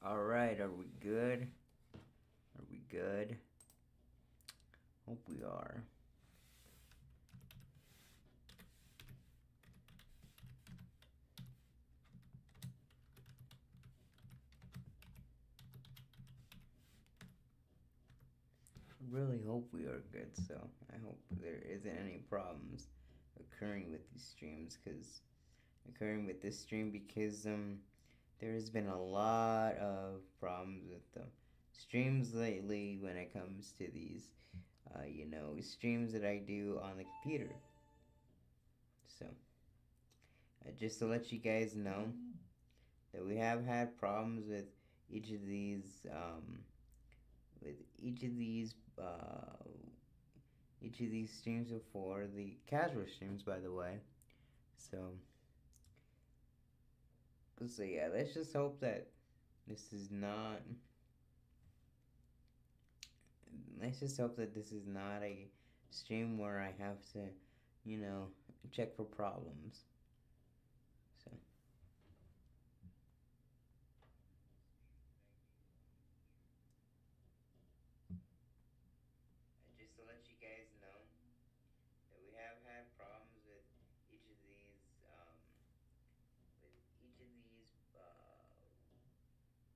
Alright, are we good? Are we good? Hope we are. Really hope we are good, so I hope there isn't any problems occurring with these streams, because there has been a lot of problems with the streams lately when it comes to these streams that I do on the computer. So just to let you guys know that we have had problems with each of these with each of these streams before, the casual streams, by the way. So yeah, let's just hope that this is not a stream where I have to, check for problems. So just to let you guys know that we have had problems with each of these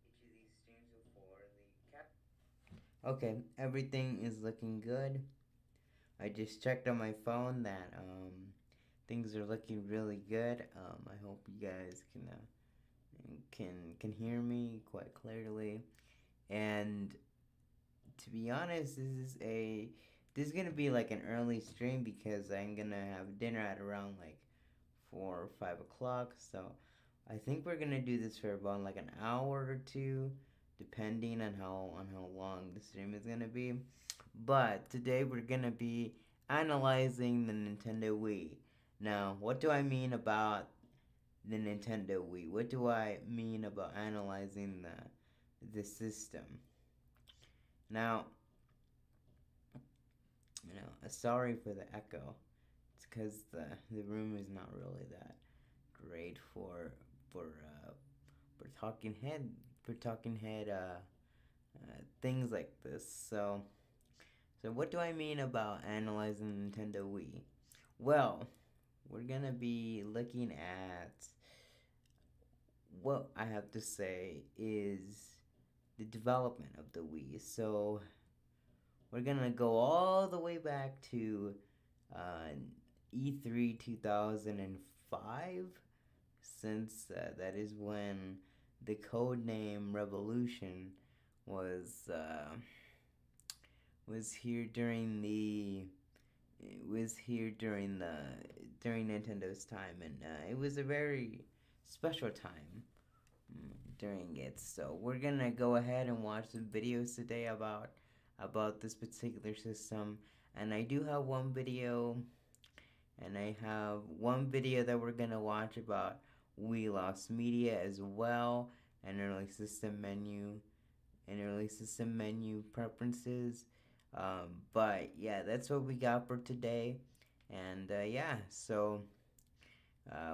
each of these streams before the cap. Okay, everything is looking good. I just checked on my phone that things are looking really good. I hope you guys can hear me quite clearly. And to be honest, this is gonna be like an early stream because I'm gonna have dinner at around like 4 or 5 o'clock. So I think we're gonna do this for about like an hour or two, depending on how long the stream is gonna be. But today we're gonna be analyzing the Nintendo Wii. Now, what do I mean about the Nintendo Wii? What do I mean about analyzing the system? Now, sorry for the echo. It's because the room is not really that great for uh, for talking head things like this. So what do I mean about analyzing Nintendo Wii? Well, we're gonna be looking at what I have to say is the development of the Wii. So we're gonna go all the way back to uh, E3 2005, since that is when the code name Revolution was was here during the was here during Nintendo's time, and it was a very special time during it. So we're gonna go ahead and watch some videos today about this particular system, and I do have one video, and I have one video that we're gonna watch about Wii Lost Media as well, and early system menu preferences. But yeah, that's what we got for today, and yeah, so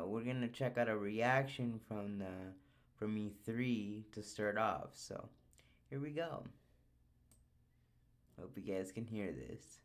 we're gonna check out a reaction from E3 to start off. So here we go. Hope you guys can hear this.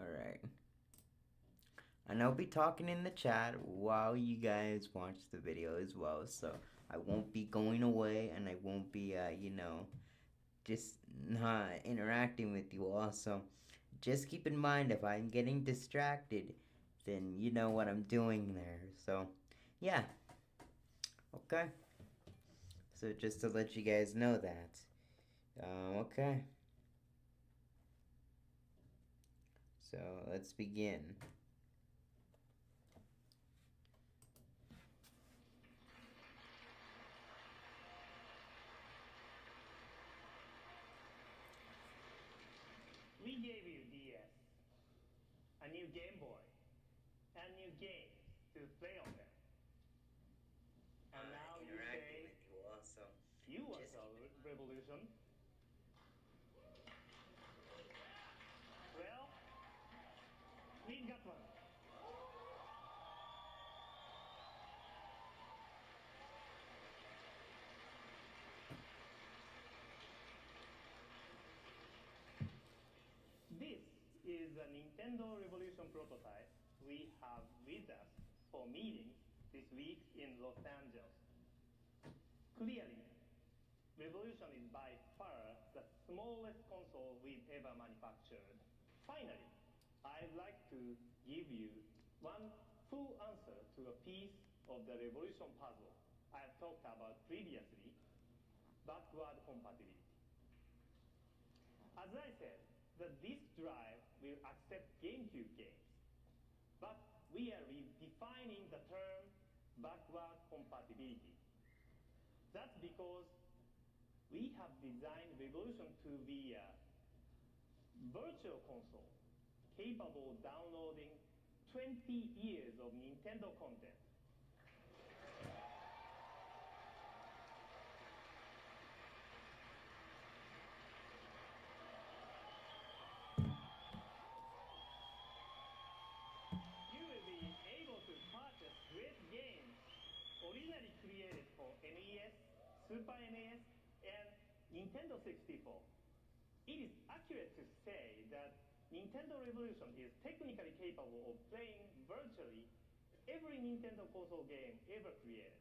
Alright. And I'll be talking in the chat while you guys watch the video as well. So I won't be going away, and I won't be, just not interacting with you all. So just keep in mind, if I'm getting distracted, then you know what I'm doing there. So yeah. Okay. So just to let you guys know that. Okay. So let's begin. We gave you DS, a new Game Boy, and new games to play on them. And now you Interacting say with you also. you want Just a keep it. revolution. Well, we've got one. This is a Nintendo Revolution prototype we have with us for meetings this week in Los Angeles. Clearly, Revolution is by far the smallest console we've ever manufactured. Finally, I'd like to give you one full answer to a piece of the Revolution puzzle I have talked about previously, backward compatibility. As I said, the disk drive will accept GameCube games, but we are redefining the term backward compatibility. That's because we have designed Revolution to be a virtual console capable of downloading 20 years of Nintendo content. You will be able to purchase great games originally created for NES, Super NES, and Nintendo 64. It is accurate to say that Nintendo Revolution is technically capable of playing virtually every Nintendo console game ever created.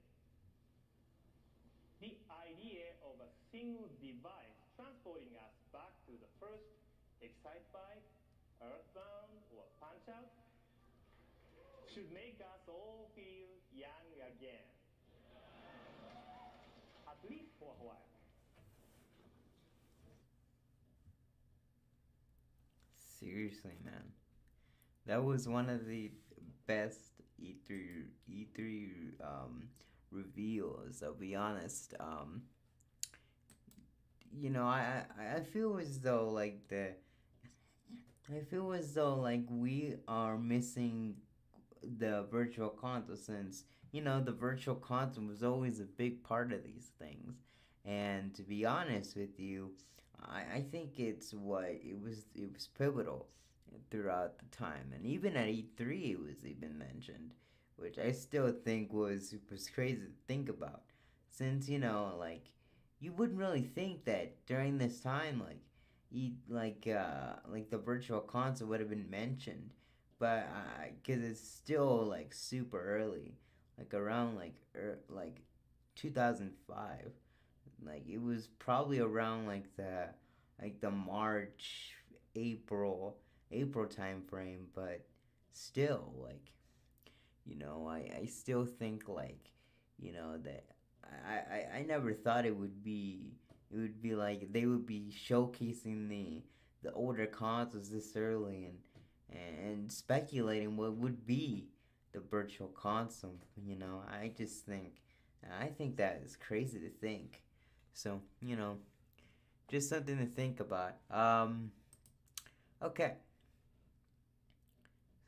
The idea of a single device transporting us back to the first Excitebike, Earthbound, or Punch-Out should make us all feel young again. At least for a while. Seriously, man. That was one of the best E3 reveals. I'll be honest. I feel as though we are missing the virtual console, since the virtual console was always a big part of these things. And to be honest with you, I think it was pivotal throughout the time, and even at E3 it was even mentioned, which I still think was crazy to think about, since you wouldn't really think that during this time, like the virtual console would have been mentioned, but because it's still like super early, like around like 2005, like it was probably around like the March, April April time frame, but still, I still think, that I never thought it would be like they would be showcasing the older consoles this early, and speculating what would be the virtual console. I think that is crazy to think. So, just something to think about. Okay,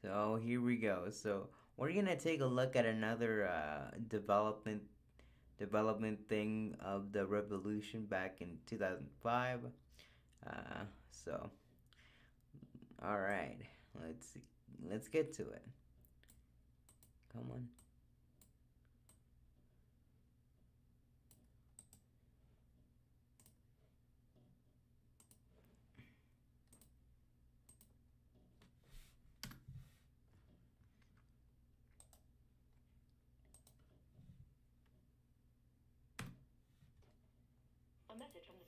so here we go. So we're gonna take a look at another development thing of the revolution back in 2005. So all right, let's get to it. Come on. A message from the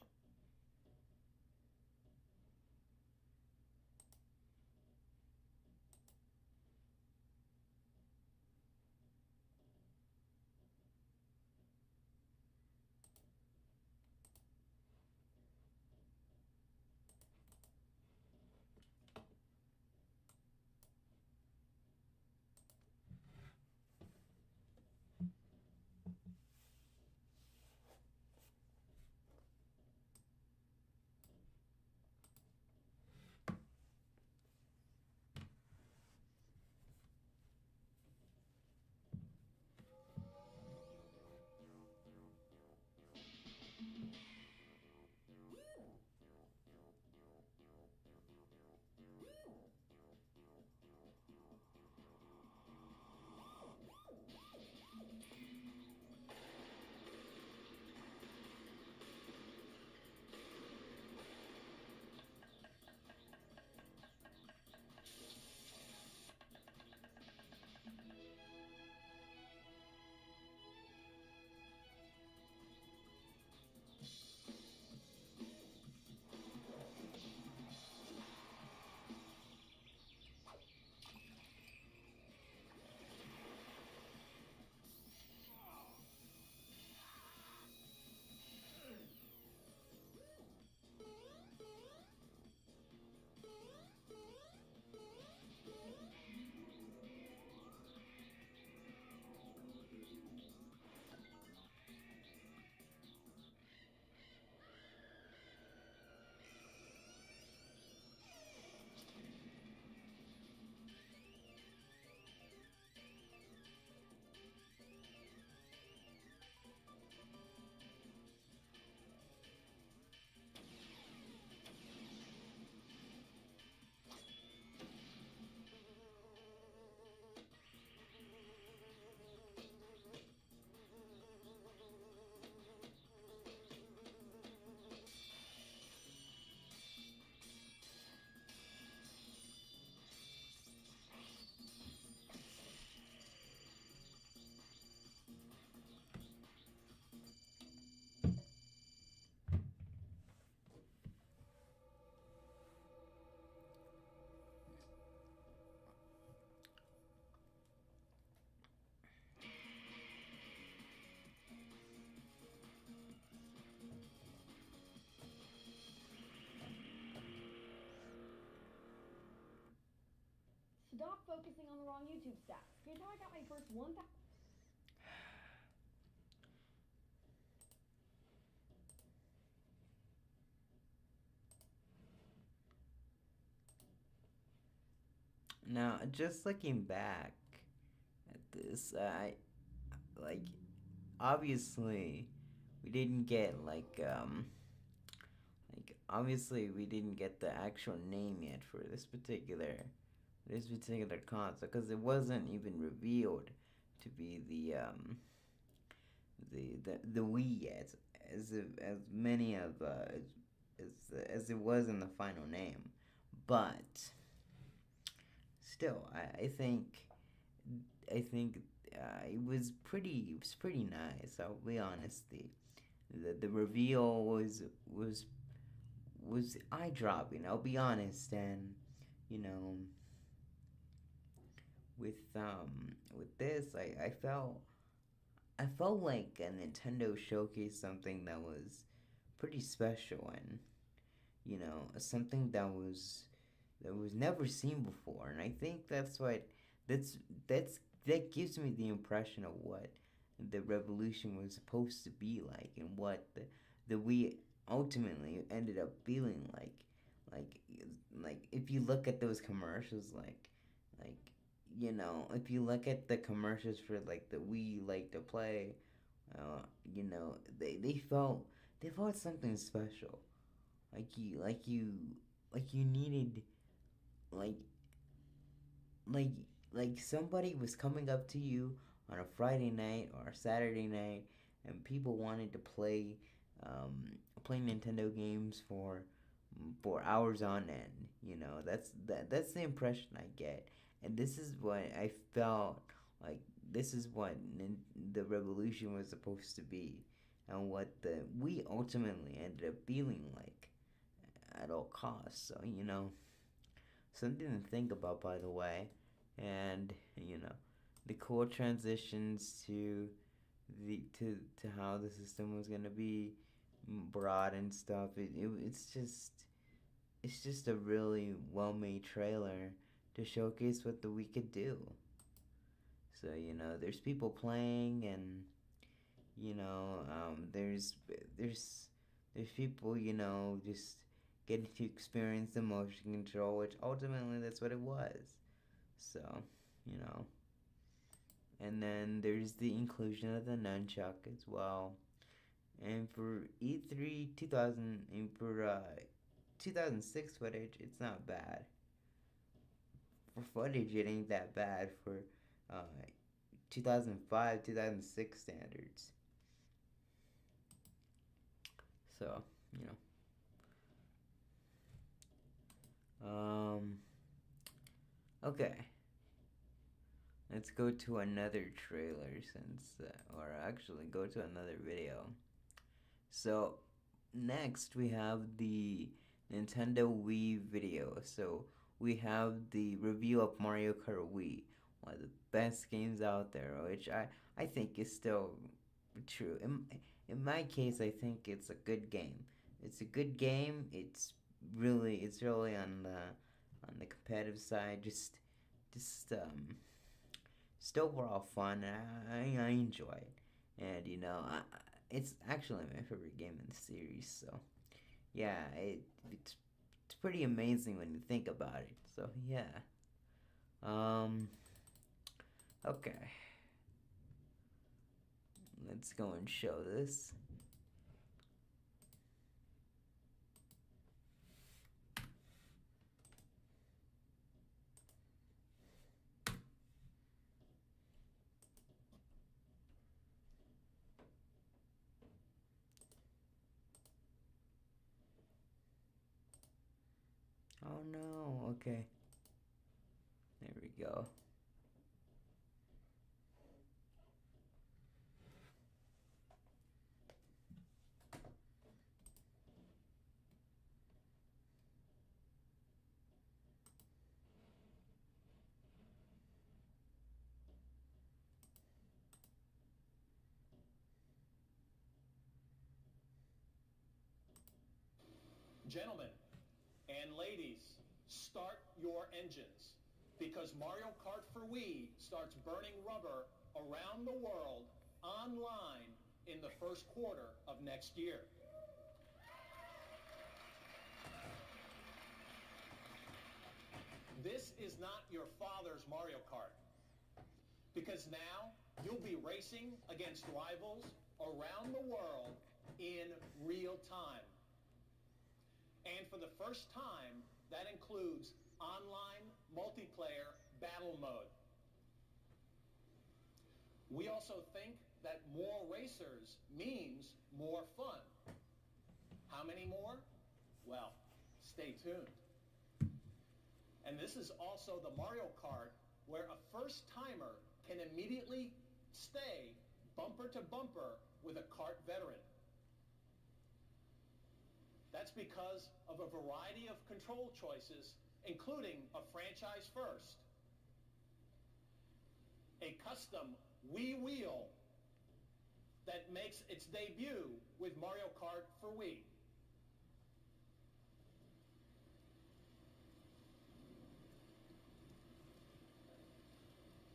wrong YouTube stats. Here's how I got my first 1,000. Now, just looking back at this, I like obviously we didn't get like obviously we didn't get the actual name yet for this particular console because it wasn't even revealed to be the Wii yet, as many of as it was in the final name, but still, I think it was pretty nice. I'll be honest. The reveal was eye dropping. I'll be honest, and you know, with this, I felt like a Nintendo showcased something that was pretty special, and something that was never seen before. And I think that's that's that gives me the impression of what the revolution was supposed to be like, and what the Wii ultimately ended up feeling like like if you look at those commercials, like if you look at the commercials for like the Wii, like to play, they felt something special, like you needed, like like like somebody was coming up to you on a Friday night or a Saturday night, and people wanted to play Nintendo games for hours on end. That's the impression I get, and this is what I felt like. This is what the revolution was supposed to be, and what the we ultimately ended up feeling like at all costs. So something to think about, by the way. And the cool transitions to how the system was gonna be brought and stuff. It's just a really well made trailer to showcase what the we could do. So there's people playing, and there's there's people just getting to experience the motion control, which ultimately that's what it was. So, you know. And then there's the inclusion of the nunchuck as well. And for E3 2000, and for 2006 footage, it's not bad. For footage, it ain't that bad for uh, 2005, 2006 standards. So, you okay. Let's go to another trailer or actually go to another video. So, next we have the Nintendo Wii video. So, we have the review of Mario Kart Wii, one of the best games out there, which I think is still true. In my case, I think it's a good game. It's a good game. It's really on the competitive side. Just overall fun. I enjoy it, and it's actually my favorite game in the series. So yeah, it's pretty amazing when you think about it. So yeah, um, okay, let's go and show this. Oh no, okay, there we go. Gentlemen and ladies, start your engines. because Mario Kart for Wii starts burning rubber around the world online in the first quarter of next year. This is not your father's Mario Kart, because now you'll be racing against rivals around the world in real time. And for the first time, that includes online multiplayer battle mode. We also think that more racers means more fun. How many more? Well, stay tuned. And this is also the Mario Kart where a first-timer can immediately stay bumper to bumper with a kart veteran. That's because of a variety of control choices, including a franchise first, a custom Wii wheel that makes its debut with Mario Kart for Wii.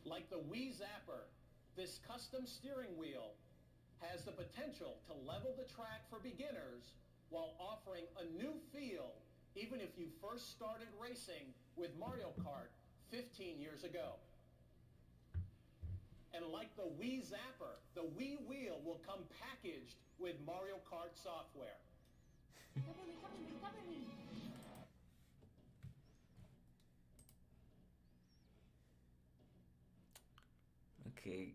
Like the Wii Zapper, this custom steering wheel has the potential to level the track for beginners while offering a new feel even if you first started racing with Mario Kart 15 years ago. And like the Wii Zapper, the Wii wheel will come packaged with Mario Kart software. Cover me, cover me, cover me. Okay.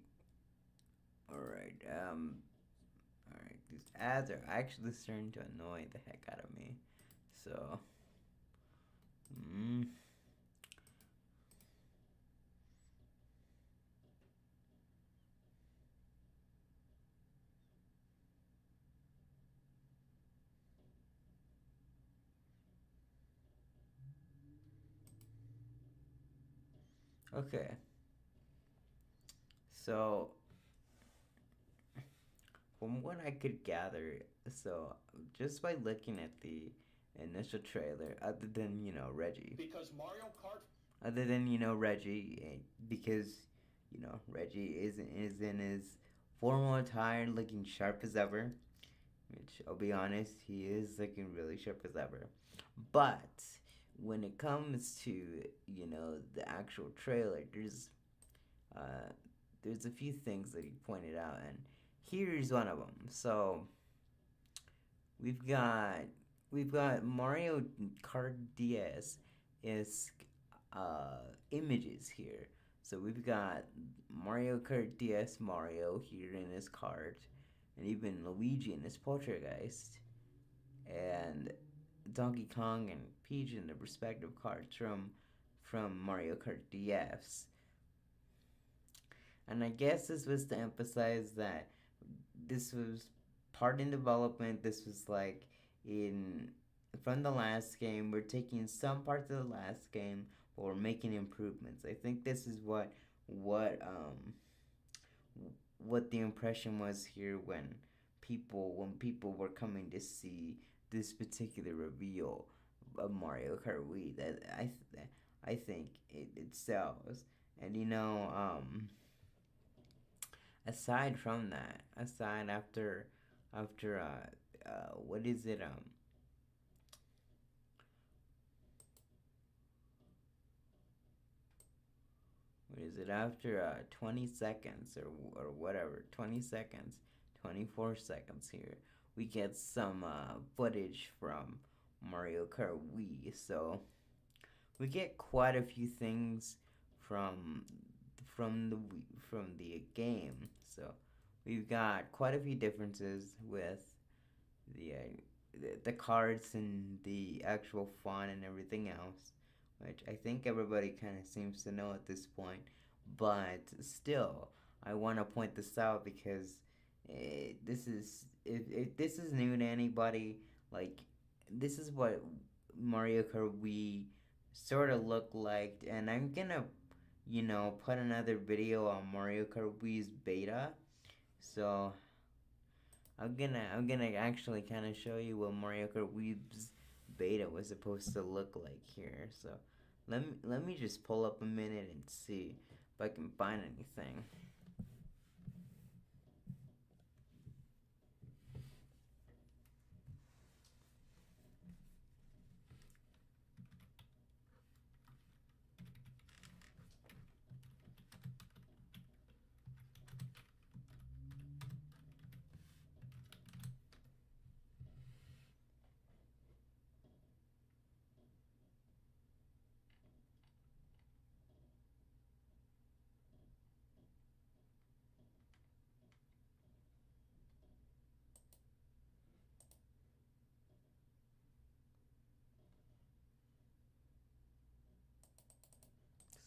Alright, alright, these ads are actually starting to annoy the heck out of me. So, okay. So, from what I could gather, so just by looking at the initial trailer, other than, Reggie, Because Mario Kart other than, Reggie, because, Reggie is in his formal attire looking sharp as ever, which I'll be honest, he is looking really sharp as ever. But when it comes to, the actual trailer, uh, there's a few things that he pointed out, and here's one of them. So we've got Mario Kart DS is images here. So we've got Mario Kart DS Mario here in his cart, and even Luigi in his poltergeist, and Donkey Kong and Peach in the respective carts from Mario Kart DS. And I guess this was to emphasize that this was part in development. This was like in from the last game. We're taking some parts of the last game, but we're making improvements. I think this is what the impression was here when people were coming to see this particular reveal of Mario Kart Wii. That I think it sells. And aside from that, after what is it what is it after 20 seconds or whatever, 20 seconds, 24 seconds here, we get some footage from Mario Kart Wii. So we get quite a few things from from the game. So we've got quite a few differences with the cards and the actual font and everything else, which I think everybody kind of seems to know at this point. But still, I want to point this out because this is if this is new to anybody, like this is what Mario Kart Wii sort of look like, and I'm gonna put another video on Mario Kart Wii's beta. So I'm gonna actually kind of show you what Mario Kart Wii's beta was supposed to look like here. So let me just pull up a minute and see if I can find anything.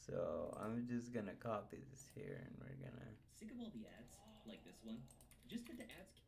So I'm just gonna copy this here, and we're gonna. Sick of all the ads, like this one? Just head to ads.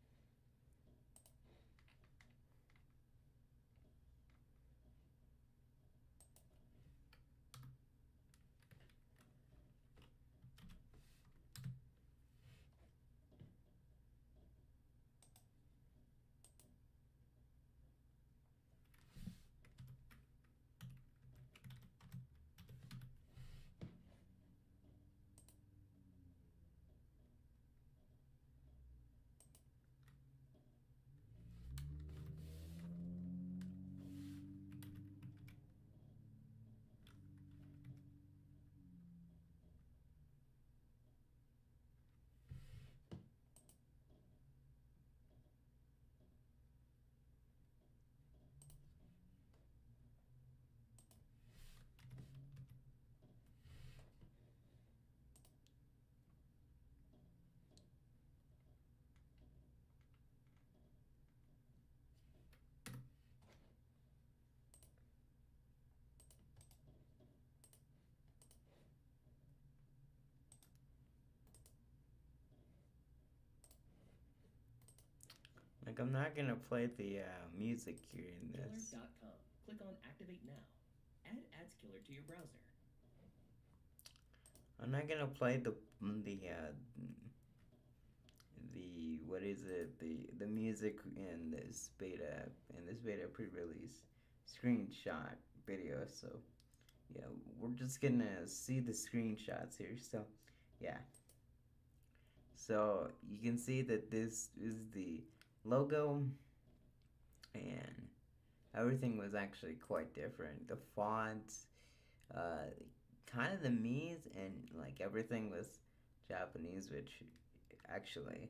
Like, I'm not gonna play the music here in this. Killer.com. Click on Activate Now. Add Ads Killer to your browser. I'm not gonna play the what is it, the music in this beta pre-release screenshot video. So yeah, we're just gonna see the screenshots here. So yeah, so you can see that this is the logo, and everything was actually quite different. The fonts, uh, kind of the Mii's, and like everything was Japanese, which actually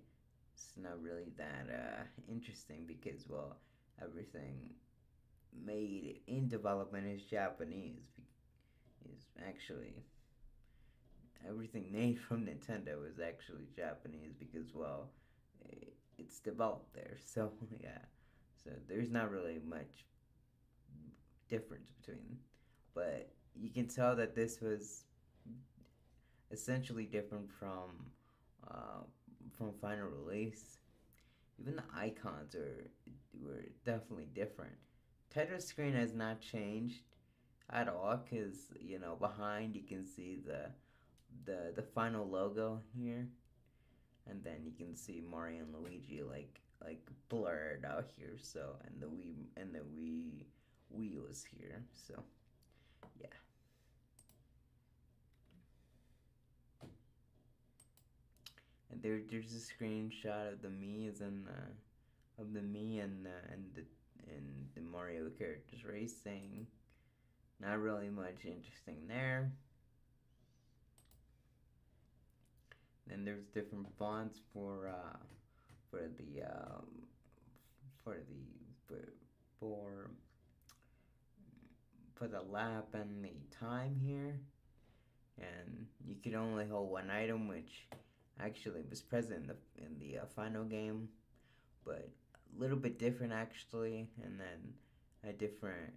it's not really that interesting because, well, everything made in development is Japanese. Is actually everything made from Nintendo is actually Japanese because, well, it's developed there. So yeah, so there's not really much difference between, but you can tell that this was essentially different uh, from final release. Even the icons were definitely different. Title screen has not changed at all because, behind you can see the final logo here, and then you can see Mario and Luigi like blurred out here. So and the Wii was here. So yeah. And there's a screenshot of the Mii's and of the Mii and the Mario characters racing. Not really much interesting there. Then there's different fonts for the for the for for the lap and the time here, and you can only hold one item, which actually was present in the final game, but a little bit different actually, and then a different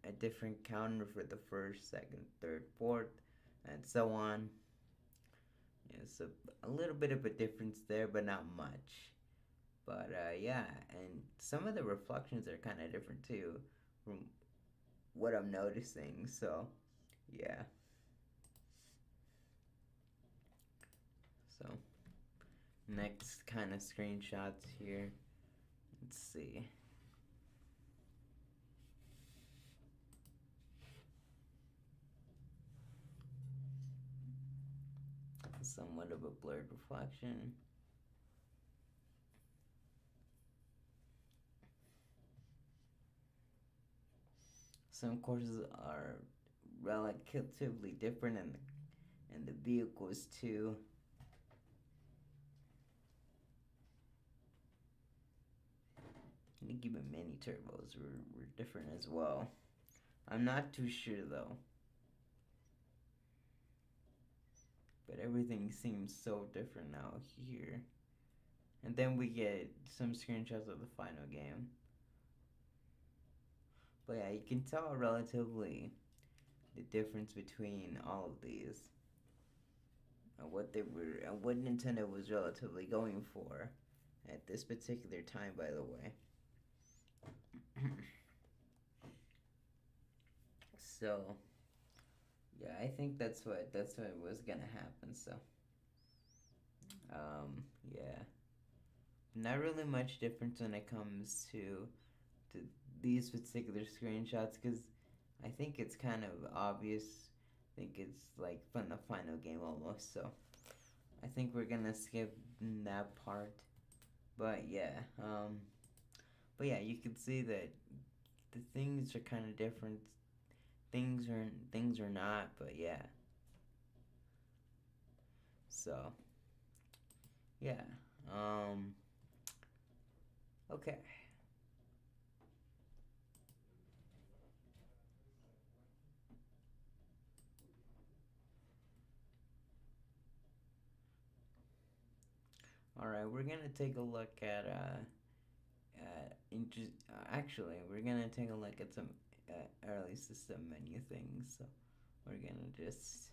a different counter for the first, second, third, fourth, and so on. Yeah, so a little bit of a difference there, but not much. But yeah, and some of the reflections are kind of different too, from what I'm noticing. So yeah. So next kind of screenshots here. Let's see. somewhat of a blurred reflection. Some courses are relatively different in the vehicles too. And even mini turbos were different as well. I'm not too sure though. But everything seems so different now here. And then we get some screenshots of the final game. But yeah, you can tell relatively the difference between all of these. And what they were and what Nintendo was relatively going for at this particular time, by the way. So yeah, I think that's what was gonna happen. So yeah, not really much difference when it comes to these particular screenshots, because I think it's kind of obvious. I think it's like from the final game almost. So I think we're gonna skip that part. But yeah, you can see that the things are kind of different. Things are not, but yeah. So yeah, okay. All right, we're gonna take a look at actually, we're gonna take a look at some early system menu things. So we're gonna just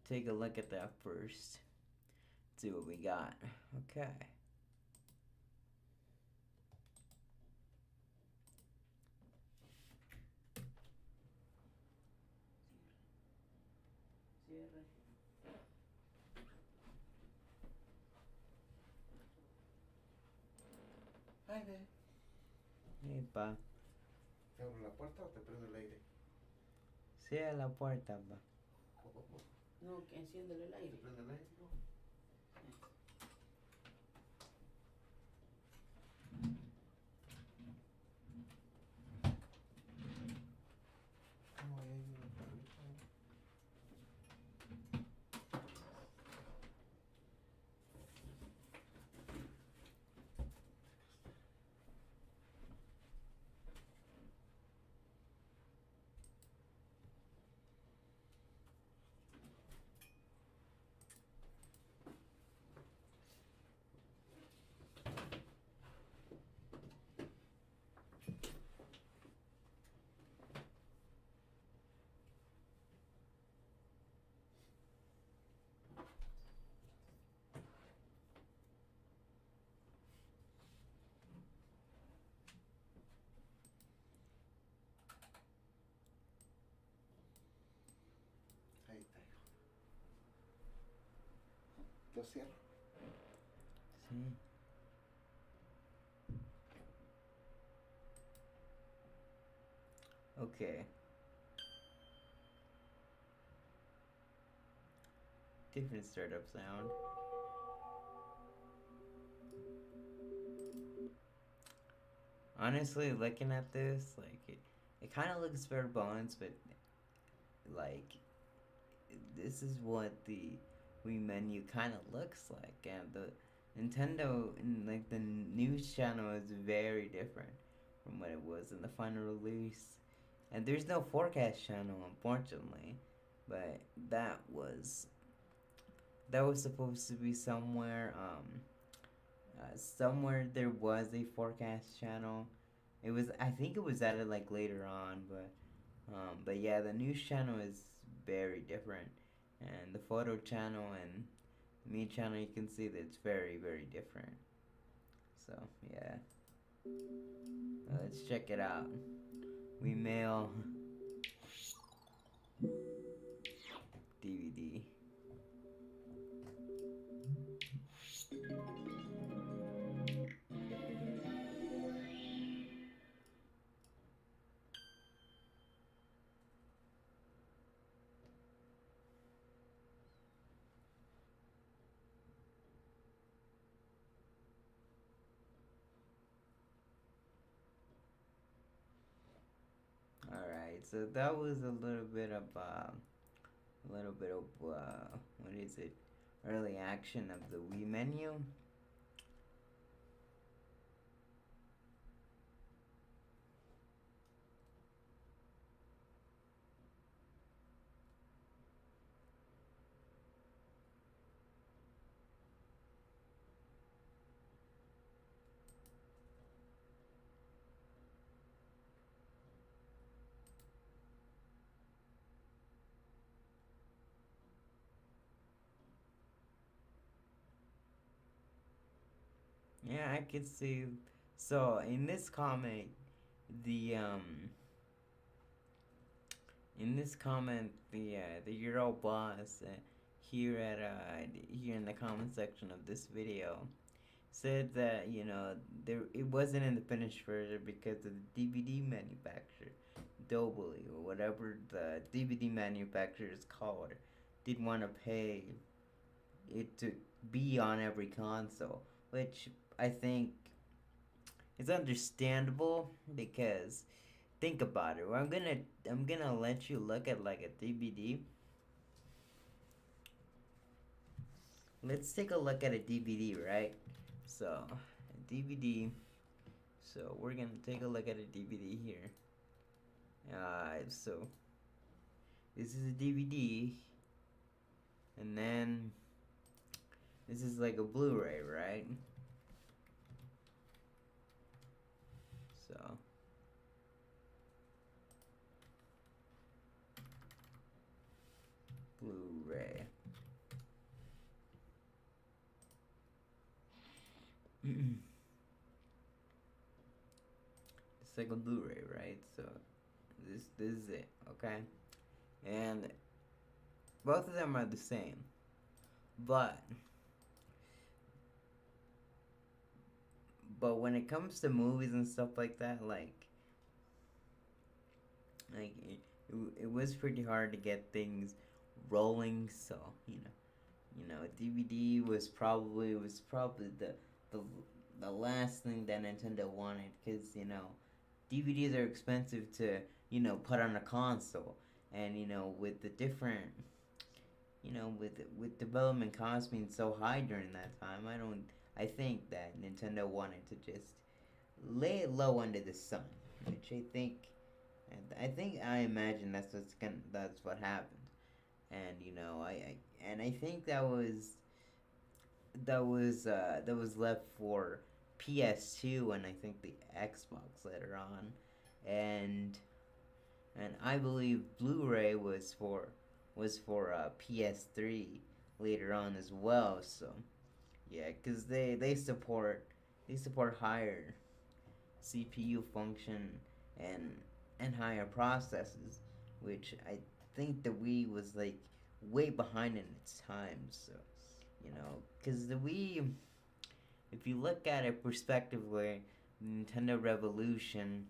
take a look at that first. See what we got. Okay. Hi there. Hey, pa. ¿Te abro la puerta o te prendo el aire? Cierra la puerta, pa. No, que enciéndele el ¿Te aire. prende el aire? No, ahí hay una perrita. Ahí está, hijo. ¿Lo cierro? Sí. Okay. Different startup sound. Honestly, looking at this, like it kind of looks bare bones, but like this is what the Wii menu kind of looks like, and the Nintendo like the news channel is very different from what it was in the final release, and there's no forecast channel unfortunately, but that was supposed to be somewhere. Somewhere there was a forecast channel. It was, I think it was added like later on, but yeah, the news channel is very different, and the photo channel and me channel, you can see that it's very very different. So yeah, let's check it out. We mail DVD. so that was a little bit of what is it? Early action of the Wii menu. Yeah, I could see. So in this comment, the in this comment, the Euro boss here in the comment section of this video said that it wasn't in the finished version because of the DVD manufacturer, Dobly or whatever the DVD manufacturer is called, didn't want to pay it to be on every console, which I think is understandable because think about it. I'm gonna let you look at like a DVD. Let's take a look at a DVD, right? So a DVD. So we're gonna take a look at a DVD here. So this is a DVD, and then this is like a Blu-ray, right? So Blu-ray. It's like a Blu-ray, right? So this is it, okay? And both of them are the same, but when it comes to movies and stuff like that, it was pretty hard to get things rolling. So DVD was probably the the last thing that Nintendo wanted, because DVDs are expensive to put on a console, and with the different with development costs being so high during that time, I think that Nintendo wanted to just lay it low under the sun, which I imagine that's what happened, and I think that was left for PS2 and I think the Xbox later on, and I believe Blu-ray was for PS3 later on as well. So yeah, because they support higher CPU function and higher processes, which I think the Wii was like way behind in its time. So because the Wii, if you look at it prospectively, Nintendo Revolution,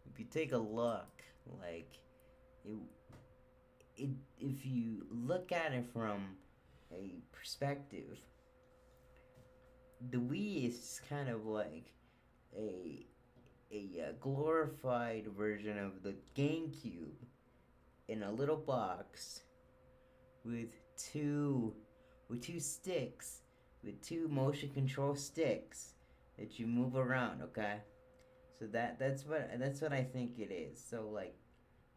if you take a look, like if you look at it from a perspective, the Wii is kind of like a glorified version of the GameCube in a little box with two sticks, with two motion control sticks that you move around. Okay, so that's what I think it is. So like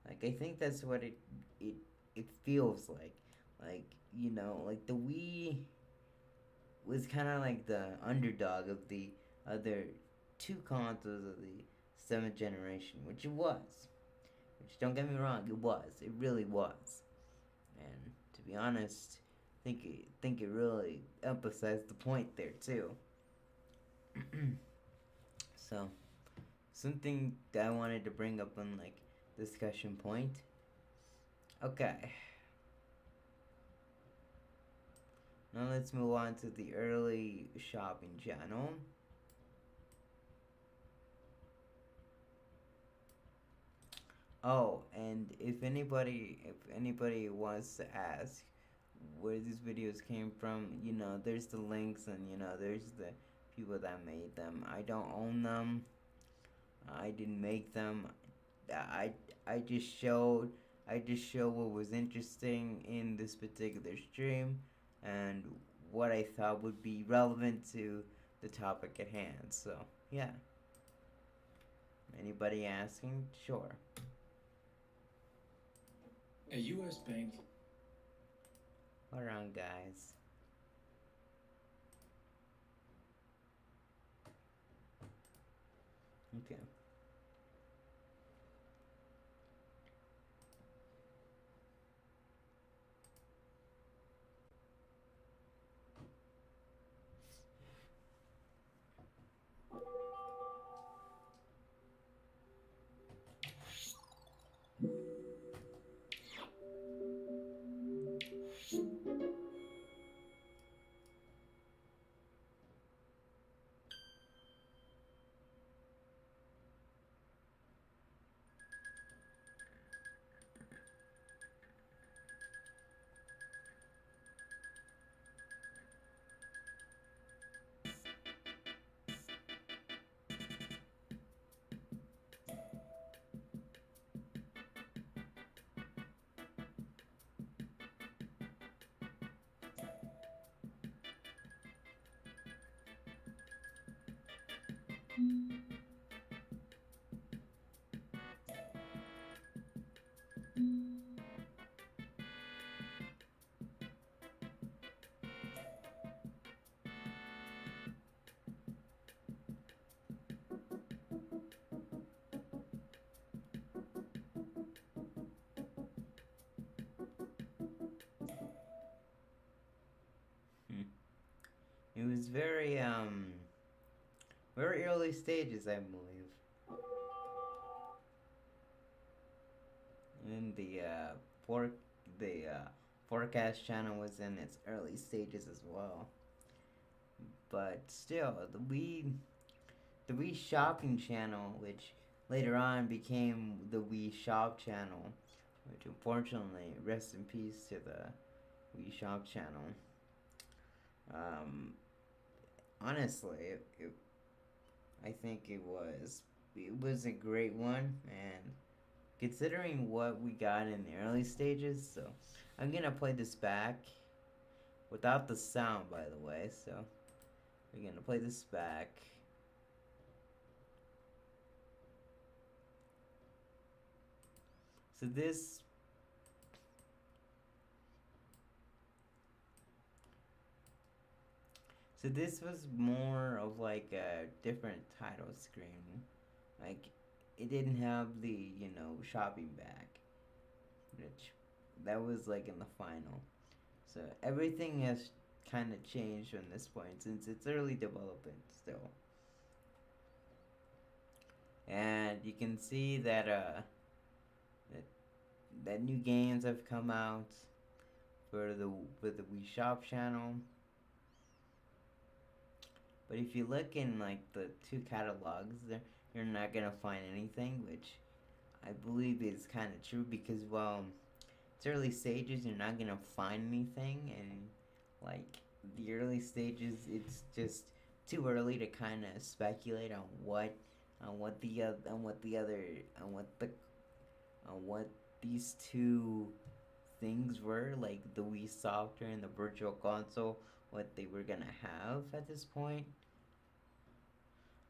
I think that's what it feels like. Like the Wii was kind of like the underdog of the other two consoles of the 7th generation, which it was. Which, don't get me wrong, it was. It really was. And to be honest, I think it really emphasized the point there too. So, something that I wanted to bring up on like discussion point. Okay. Now let's move on to the early shopping channel. Oh, and if anybody wants to ask where these videos came from, there's the links, and there's the people that made them. I don't own them. I didn't make them. I I just showed I just show what was interesting in this particular stream and what I thought would be relevant to the topic at hand. So yeah. Anybody asking? Sure. A U.S. bank. Hold on, guys. Okay. Hmm. It was very early stages, I believe. And for the forecast channel was in its early stages as well. But still, the Wii Shopping channel, which later on became the Wii Shop channel, which unfortunately, rest in peace to the Wii Shop channel. Um, Honestly, I think it was a great one, and considering what we got in the early stages, so I'm gonna play this back without the sound, by the way. So we're gonna play this back. So this was more of like a different title screen. Like it didn't have the, shopping bag, which that was like in the final. So everything has kind of changed from this point since it's early development still. And you can see that that new games have come out for the Wii Shop channel. But if you look in like the two catalogs, you're not gonna find anything, which I believe is kind of true because it's early stages. You're not gonna find anything, and like the early stages, it's just too early to kind of speculate on what the on what the other on what these two things were, like the Wii software and the Virtual Console, what they were gonna have at this point.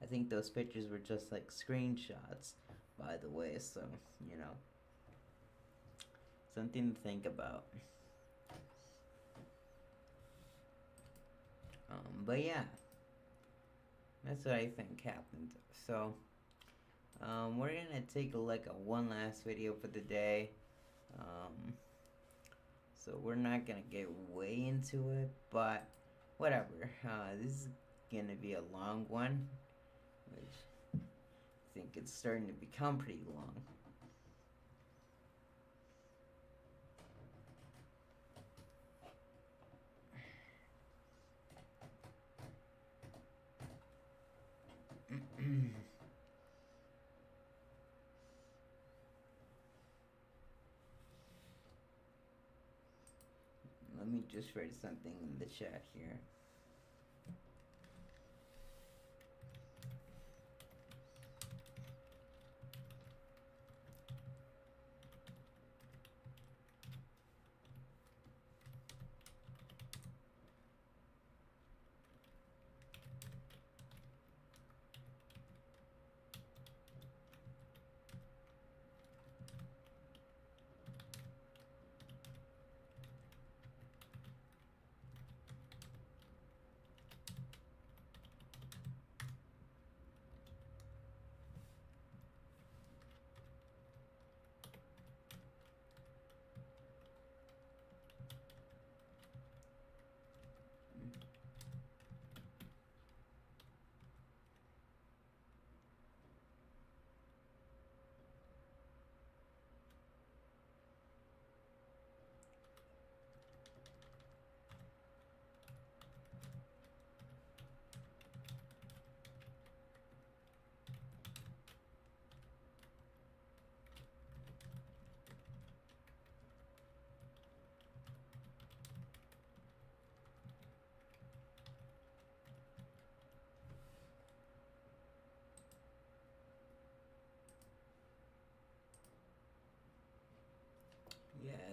I think those pictures were just like screenshots, by the way, so you know, something to think about. But yeah, that's what I think happened. So, we're gonna take a look at one last video for the day. So we're not gonna get way into it, but whatever. This is gonna be a long one, which I think it's starting to become pretty long. Let me just write something in the chat here.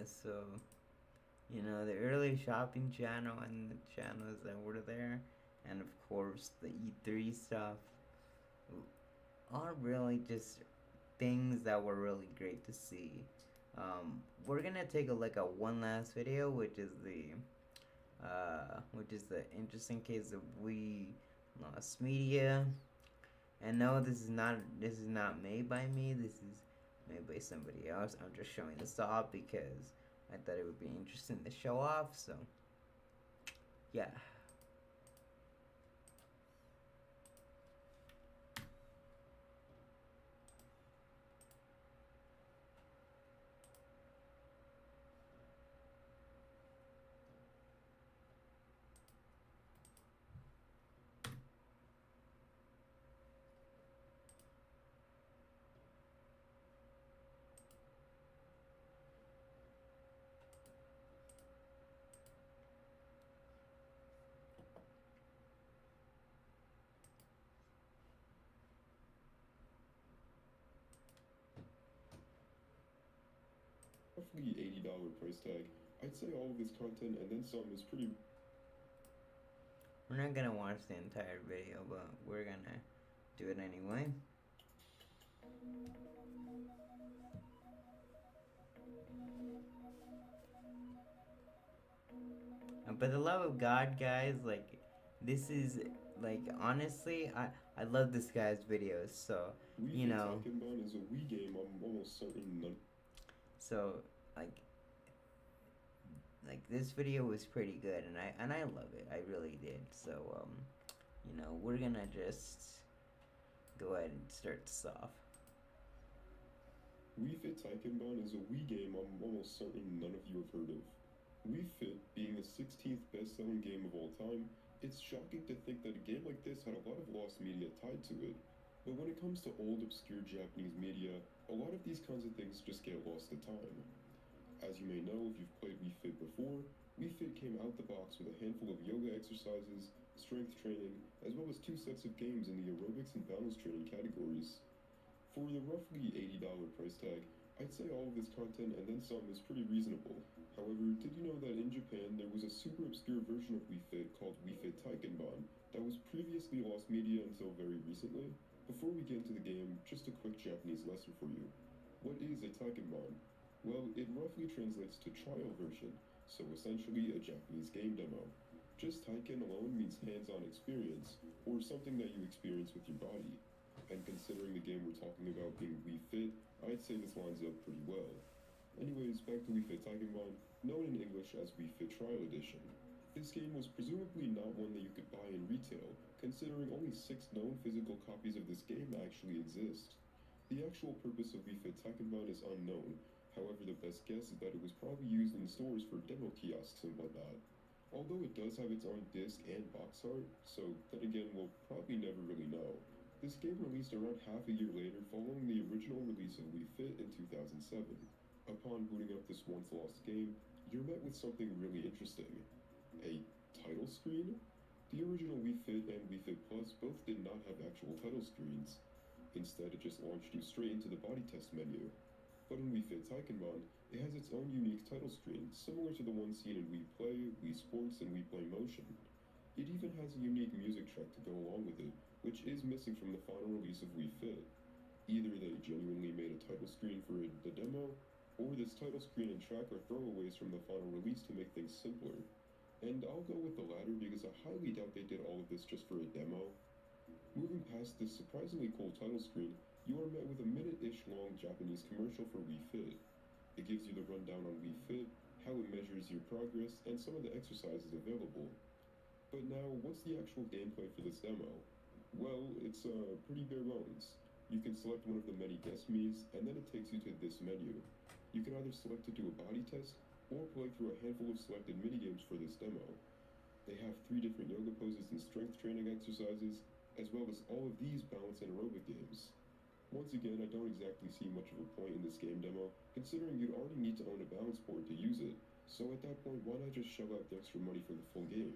so the early shopping channel and the channels that were there, and of course the E3 stuff, are really just things that were really great to see. We're gonna take a look at one last video, which is the interesting case of Wii lost media. And no, this is not made by me. This is made by somebody else. I'm just showing this off because I thought it would be interesting to show off. So, yeah. Roughly $80 price tag. I'd say all of this content and then some is pretty. We're not gonna watch the entire video, but we're gonna do it anyway. And for the love of God, guys, like, this is, like, honestly, I love this guy's videos, so, Wii Fit Takenbon is a Wii game I'm almost certain none. So, like, this video was pretty good, and I love it. I really did. So, we're gonna just go ahead and start this off. Wii Fit Takenbon is a Wii game I'm almost certain none of you have heard of. Wii Fit being the 16th best-selling game of all time, it's shocking to think that a game like this had a lot of lost media tied to it. But when it comes to old, obscure Japanese media, a lot of these kinds of things just get lost to time. As you may know if you've played Wii Fit before, Wii Fit came out the box with a handful of yoga exercises, strength training, as well as 2 sets of games in the aerobics and balance training categories. For the roughly $80 price tag, I'd say all of this content and then some is pretty reasonable. However, did you know that in Japan there was a super obscure version of Wii Fit called Wii Fit Takenbon that was previously lost media until very recently? Before we get into the game, just a quick Japanese lesson for you. What is a Takenbon? Well, it roughly translates to trial version, so essentially a Japanese game demo. Just Taiken alone means hands-on experience, or something that you experience with your body. And considering the game we're talking about being Wii Fit, I'd say this lines up pretty well. Anyways, back to Wii Fit Takenbon, known in English as Wii Fit Trial Edition. This game was presumably not one that you could buy in retail, considering only 6 known physical copies of this game actually exist. The actual purpose of Wii Fit Takenbon is unknown. However, the best guess is that it was probably used in stores for demo kiosks and whatnot. Although it does have its own disc and box art, so then again we'll probably never really know. This game released around half a year later following the original release of Wii Fit in 2007. Upon booting up this once lost game, you're met with something really interesting. A title screen? The original Wii Fit and Wii Fit Plus both did not have actual title screens. Instead, it just launched you straight into the body test menu. But in Wii Fit Takenbon, it has its own unique title screen, similar to the one seen in Wii Play, Wii Sports, and Wii Play Motion. It even has a unique music track to go along with it, which is missing from the final release of Wii Fit. Either they genuinely made a title screen for the demo, or this title screen and track are throwaways from the final release to make things simpler. And I'll go with the latter because I highly doubt they did all of this just for a demo. Moving past this surprisingly cool title screen, you are met with a minute-ish long Japanese commercial for Wii Fit. It gives you the rundown on Wii Fit, how it measures your progress, and some of the exercises available. But now, what's the actual gameplay for this demo? Well, it's pretty bare bones. You can select one of the many guest me's, and then it takes you to this menu. You can either select to do a body test, or play through a handful of selected minigames for this demo. They have 3 different yoga poses and strength training exercises, as well as all of these balance and aerobic games. Once again, I don't exactly see much of a point in this game demo, considering you'd already need to own a balance board to use it, so at that point, why not just shell out the extra money for the full game?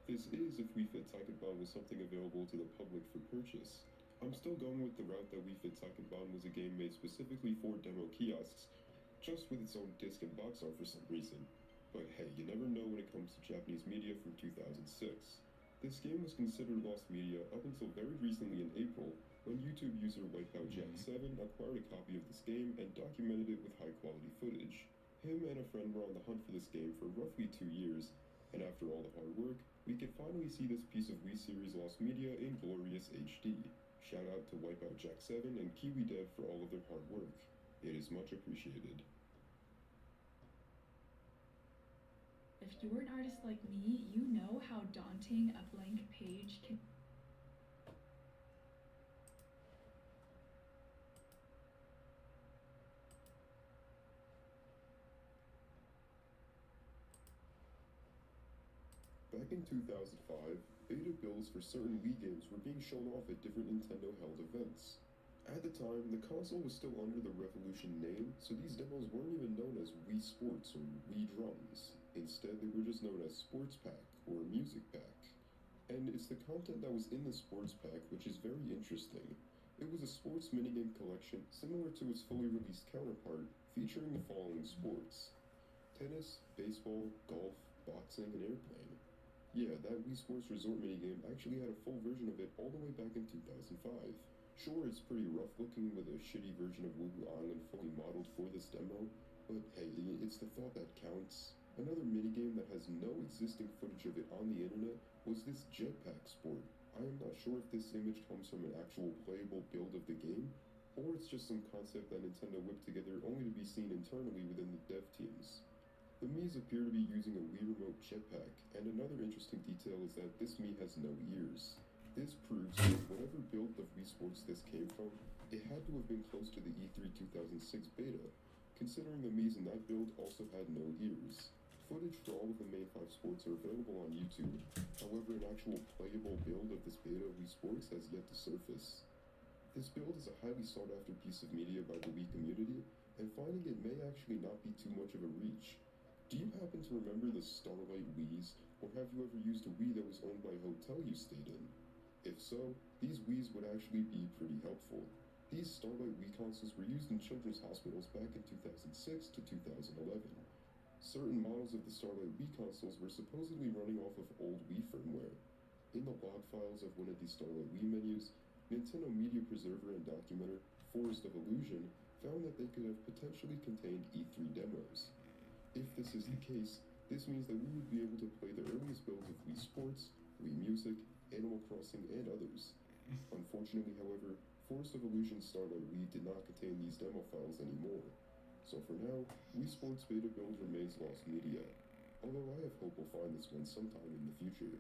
This is if Wii Fit Takenbon was something available to the public for purchase. I'm still going with the route that Wii Fit Takenbon was a game made specifically for demo kiosks, just with its own disc and box art for some reason. But hey, you never know when it comes to Japanese media from 2006. This game was considered lost media up until very recently in April, when YouTube user WipeoutJack7 acquired a copy of this game and documented it with high-quality footage. Him and a friend were on the hunt for this game for roughly 2 years, and after all the hard work, we could finally see this piece of Wii series lost media in glorious HD. Shout out to WipeoutJack7 and Kiwi Dev for all of their hard work. It is much appreciated. If you're an artist like me, you know how daunting a blank page can. Back in 2005, beta builds for certain Wii games were being shown off at different Nintendo-held events. At the time, the console was still under the Revolution name, so these demos weren't even known as Wii Sports or Wii Drums. Instead, they were just known as Sports Pack or Music Pack. And it's the content that was in the Sports Pack which is very interesting. It was a sports minigame collection similar to its fully released counterpart, featuring the following sports: tennis, baseball, golf, boxing, and airplane. Yeah, that Wii Sports Resort minigame actually had a full version of it all the way back in 2005. Sure, it's pretty rough looking with a shitty version of Woohoo Island fully modeled for this demo, but hey, it's the thought that counts. Another minigame that has no existing footage of it on the internet was this jetpack sport. I am not sure if this image comes from an actual playable build of the game, or it's just some concept that Nintendo whipped together only to be seen internally within the dev teams. The Miis appear to be using a Wii Remote jetpack, and another interesting detail is that this Mii has no ears. This proves that whatever build of Wii Sports this came from, it had to have been close to the E3 2006 beta, considering the Miis in that build also had no ears. Footage for all of the main 5 sports are available on YouTube, however an actual playable build of this beta of Wii Sports has yet to surface. This build is a highly sought after piece of media by the Wii community, and finding it may actually not be too much of a reach. Do you happen to remember the Starlight Wiis, or have you ever used a Wii that was owned by a hotel you stayed in? If so, these Wiis would actually be pretty helpful. These Starlight Wii consoles were used in children's hospitals back in 2006 to 2011. Certain models of the Starlight Wii consoles were supposedly running off of old Wii firmware. In the log files of one of these Starlight Wii menus, Nintendo Media Preserver and documenter Forest of Illusion found that they could have potentially contained E3 demos. If this is the case, this means that we would be able to play the earliest builds of Wii Sports, Wii Music, Animal Crossing, and others. Unfortunately, however, Forest of Illusion's Starlight Wii did not contain these demo files anymore. So for now, Wii Sports beta build remains lost media, although I have hope we'll find this one sometime in the future.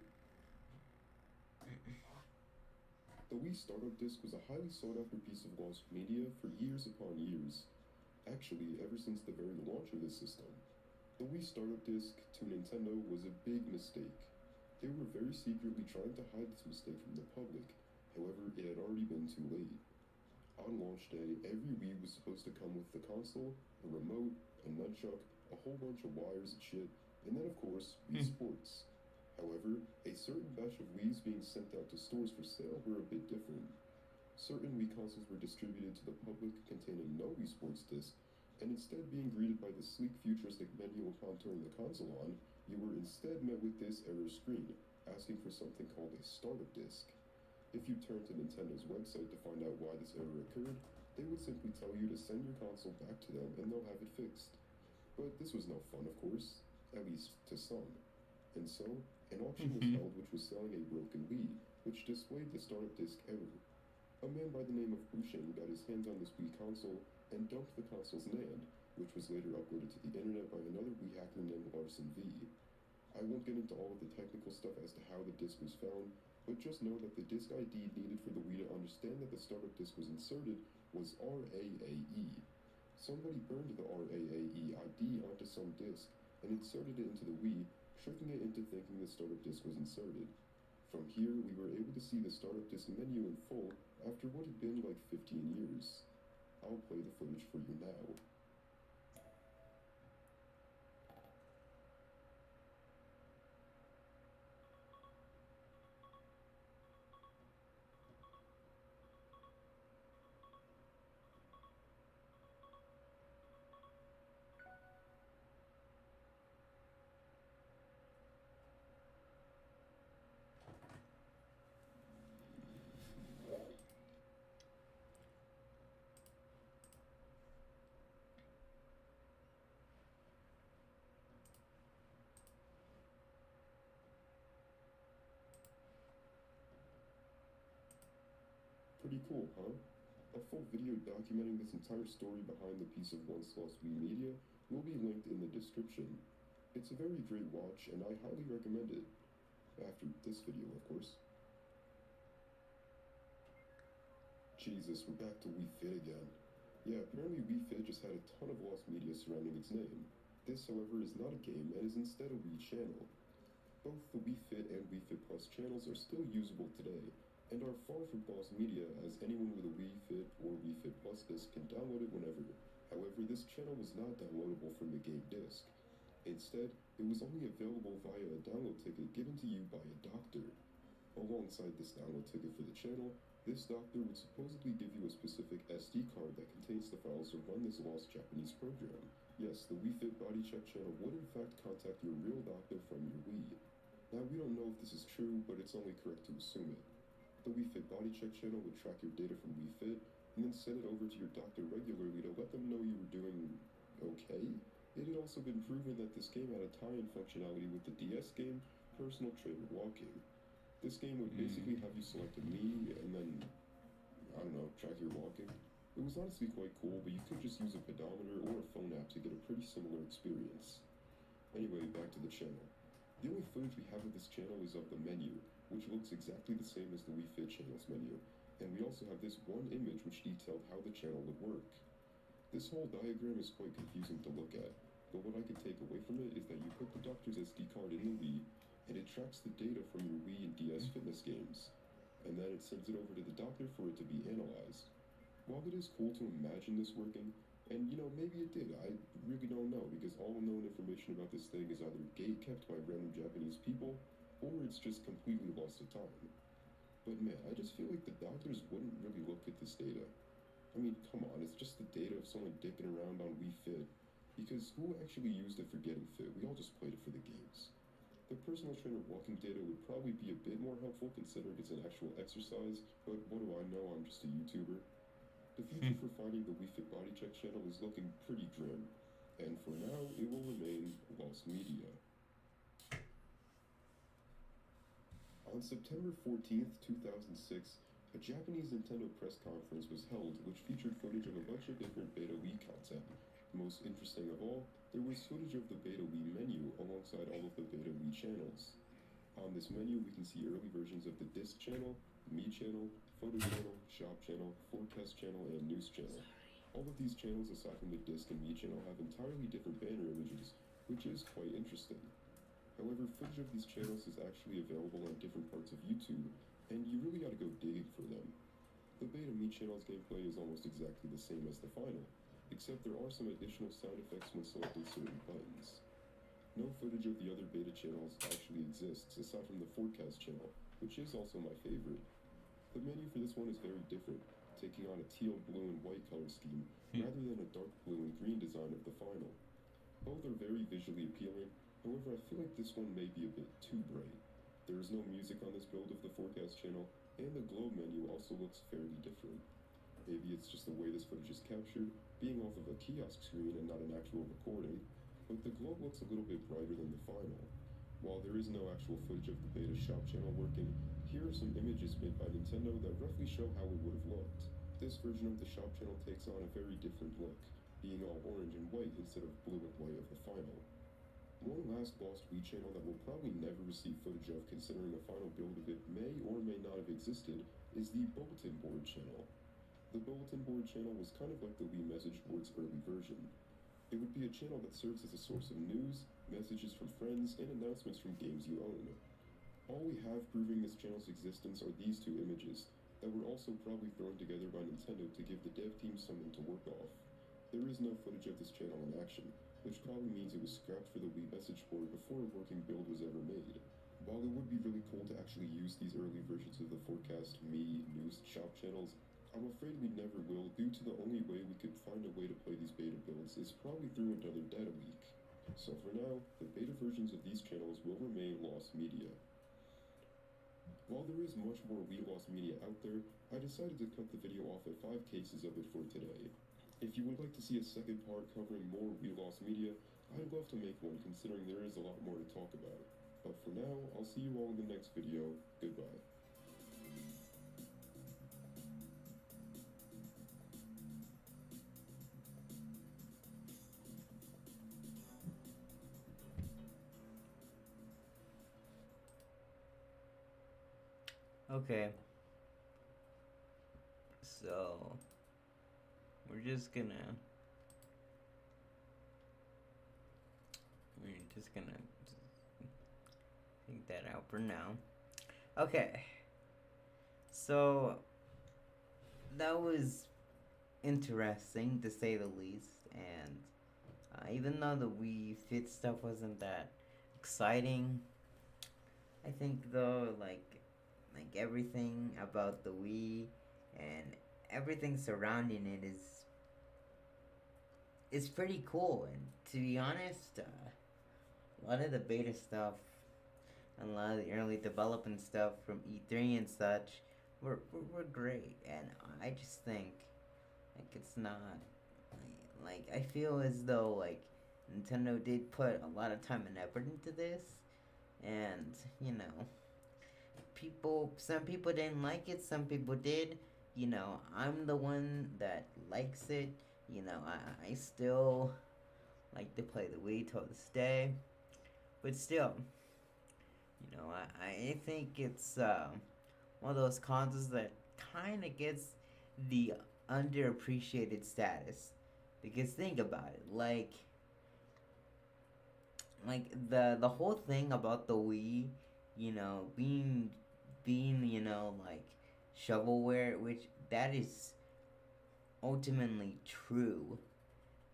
The Wii Startup Disc was a highly sought after piece of lost media for years upon years. Actually, ever since the very launch of this system. The Wii Startup Disc to Nintendo was a big mistake. They were very secretly trying to hide this mistake from the public, however, it had already been too late. On launch day, every Wii was supposed to come with the console, a remote, a nunchuck, a whole bunch of wires and shit, and then of course, Wii Sports. However, a certain batch of Wiis being sent out to stores for sale were a bit different. Certain Wii consoles were distributed to the public containing no Wii Sports disc, and instead being greeted by the sleek futuristic menu upon turning the console on, you were instead met with this error screen, asking for something called a startup disc. If you turn to Nintendo's website to find out why this error occurred, they would simply tell you to send your console back to them and they'll have it fixed. But this was no fun, of course, at least to some. And so, an auction was held which was selling a broken Wii, which displayed the startup disc error. A man by the name of Bushing got his hands on this Wii console and dumped the console's NAND, which was later uploaded to the internet by another Wii hacker named Larson V. I won't get into all of the technical stuff as to how the disc was found, but just know that the disk ID needed for the Wii to understand that the startup disk was inserted was RAAE. Somebody burned the RAAE ID onto some disk and inserted it into the Wii, tricking it into thinking the startup disk was inserted. From here, we were able to see the startup disk menu in full after what had been like 15 years. I'll play the footage for you now. Pretty cool, huh? A full video documenting this entire story behind the piece of once lost Wii media will be linked in the description. It's a very great watch, and I highly recommend it. After this video, of course. Jesus, we're back to Wii Fit again. Yeah, apparently Wii Fit just had a ton of lost media surrounding its name. This, however, is not a game and is instead a Wii channel. Both the Wii Fit and Wii Fit Plus channels are still usable today, and are far from lost media, as anyone with a Wii Fit or Wii Fit Plus disc can download it whenever. However, this channel was not downloadable from the game disc. Instead, it was only available via a download ticket given to you by a doctor. Alongside this download ticket for the channel, this doctor would supposedly give you a specific SD card that contains the files to run this lost Japanese program. Yes, the Wii Fit Body Check channel would in fact contact your real doctor from your Wii. Now, we don't know if this is true, but it's only correct to assume it. The Wii Fit Body Check channel would track your data from Wii Fit, and then send it over to your doctor regularly to let them know you were doing okay. It had also been proven that this game had a tie-in functionality with the DS game, Personal Trainer Walking. This game would basically have you select a Mii, and then, I don't know, track your walking. It was honestly quite cool, but you could just use a pedometer or a phone app to get a pretty similar experience. Anyway, back to the channel. The only footage we have of this channel is of the menu, which looks exactly the same as the Wii Fit channel's menu, and we also have this one image which detailed how the channel would work. This whole diagram is quite confusing to look at, but what I could take away from it is that you put the doctor's SD card in the Wii, and it tracks the data from your Wii and DS fitness games, and then it sends it over to the doctor for it to be analyzed. While it is cool to imagine this working, and maybe it did, I really don't know, because all known information about this thing is either gate-kept by random Japanese people, or it's just completely lost to time. But man, I just feel like the doctors wouldn't really look at this data. I mean, come on, it's just the data of someone dicking around on Wii Fit, because who actually used it for getting fit? We all just played it for the games. The personal trainer walking data would probably be a bit more helpful considering it's an actual exercise, but what do I know, I'm just a YouTuber. The future for finding the Wii Fit Body Check channel is looking pretty grim, and for now, it will remain lost media. On September 14th, 2006, a Japanese Nintendo press conference was held which featured footage of a bunch of different Beta Wii content. Most interesting of all, there was footage of the Beta Wii menu alongside all of the Beta Wii channels. On this menu, we can see early versions of the Disc channel, Mii channel, Photo channel, Shop channel, Forecast channel, and News channel. All of these channels, aside from the Disc and Mii channel, have entirely different banner images, which is quite interesting. However, footage of these channels is actually available on different parts of YouTube, and you really gotta go digging for them. The Beta Mii channel's gameplay is almost exactly the same as the final, except there are some additional sound effects when selecting certain buttons. No footage of the other Beta channels actually exists, aside from the Forecast channel, which is also my favorite. The menu for this one is very different, taking on a teal, blue, and white color scheme, rather than a dark blue and green design of the final. Both are very visually appealing. However, I feel like this one may be a bit too bright. There is no music on this build of the Forecast channel, and the globe menu also looks fairly different. Maybe it's just the way this footage is captured, being off of a kiosk screen and not an actual recording, but the globe looks a little bit brighter than the final. While there is no actual footage of the Beta Shop channel working, here are some images made by Nintendo that roughly show how it would have looked. This version of the Shop channel takes on a very different look, being all orange and white instead of blue and white of the final. One last lost Wii channel that we'll probably never receive footage of considering the final build of it may or may not have existed is the Bulletin Board channel. The Bulletin Board channel was kind of like the Wii Message Board's early version. It would be a channel that serves as a source of news, messages from friends, and announcements from games you own. All we have proving this channel's existence are these two images, that were also probably thrown together by Nintendo to give the dev team something to work off. There is no footage of this channel in action, which probably means it was scrapped for the Wii Message Board before a working build was ever made. While it would be really cool to actually use these early versions of the Forecast, Mii, News, Shop channels, I'm afraid we never will due to the only way we could find a way to play these beta builds is probably through another data leak. So for now, the beta versions of these channels will remain lost media. While there is much more Wii lost media out there, I decided to cut the video off at 5 cases of it for today. If you would like to see a second part covering more Wii lost media, I'd love to make one considering there is a lot more to talk about. But for now, I'll see you all in the next video. Goodbye. Okay. So we're just gonna take that out for now. Okay. So that was interesting to say the least, and even though the Wii Fit stuff wasn't that exciting, I think though like everything about the Wii and everything surrounding it is pretty cool. And to be honest, a lot of the beta stuff and a lot of the early development stuff from E3 and such were great. And I just think like it's not like I feel as though like Nintendo did put a lot of time and effort into this, and you know, some people didn't like it, some people did. You know, I'm the one that likes it. You know, I still like to play the Wii till this day, but still, you know, I think it's one of those consoles that kind of gets the underappreciated status. Because think about it, like the whole thing about the Wii, you know, being you know like shovelware, which that is ultimately true,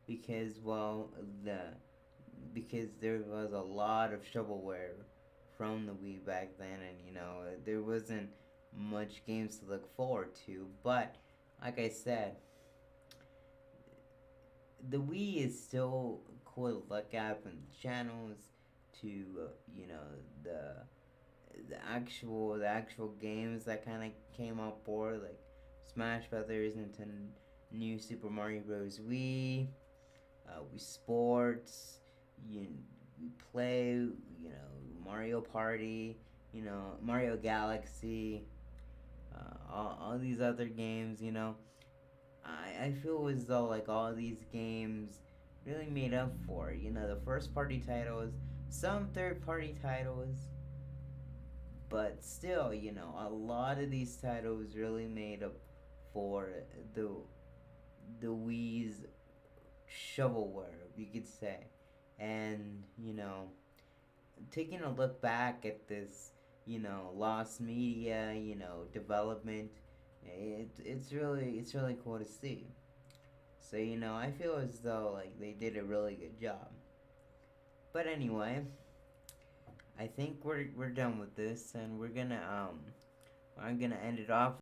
because because there was a lot of shovelware from the Wii back then, and you know there wasn't much games to look forward to. But like I said, the Wii is still cool to look at from the channels to you know the actual games that kind of came up for, like Smash Brothers, Nintendo New Super Mario Bros. Wii, Wii Sports, we play, you know, Mario Party, you know, Mario Galaxy, all these other games, you know. I feel as though like all these games really made up for it. You know, the first party titles, some third party titles, but still, you know, a lot of these titles really made up for the Wii's shovelware, you could say. And, you know, taking a look back at this, you know, lost media, you know, development, it's really cool to see. So, you know, I feel as though like they did a really good job. But anyway, I think we're done with this, and I'm gonna end it off